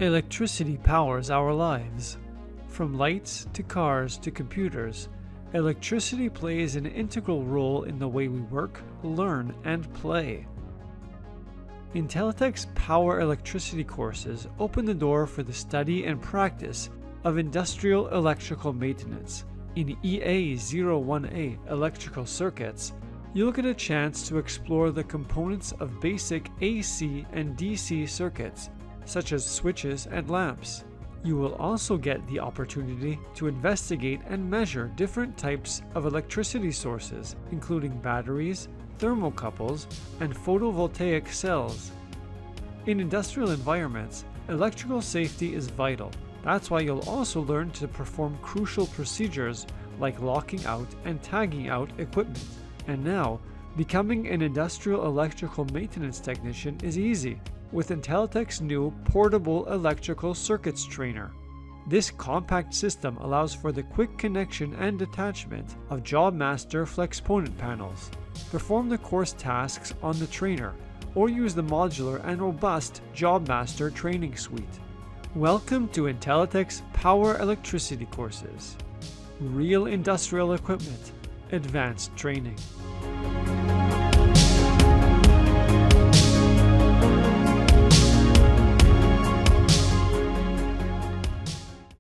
Electricity powers our lives. From lights to cars to computers, electricity plays an integral role in the way we work, learn, and play. Intelitek's Power Electricity courses open the door for the study and practice of industrial electrical maintenance. In EA01A electrical circuits, you'll get a chance to explore the components of basic AC and DC circuits, such as switches and lamps. You will also get the opportunity to investigate and measure different types of electricity sources, including batteries, thermocouples, and photovoltaic cells. In industrial environments, electrical safety is vital. That's why you'll also learn to perform crucial procedures like locking out and tagging out equipment. And now, becoming an industrial electrical maintenance technician is easy with Intelitek's new Portable Electrical Circuits Trainer. This compact system allows for the quick connection and detachment of JobMaster FlexPonent panels. Perform the course tasks on the trainer, or use the modular and robust JobMaster training suite. Welcome to Intelitek's Power Electricity courses. Real industrial equipment, advanced training.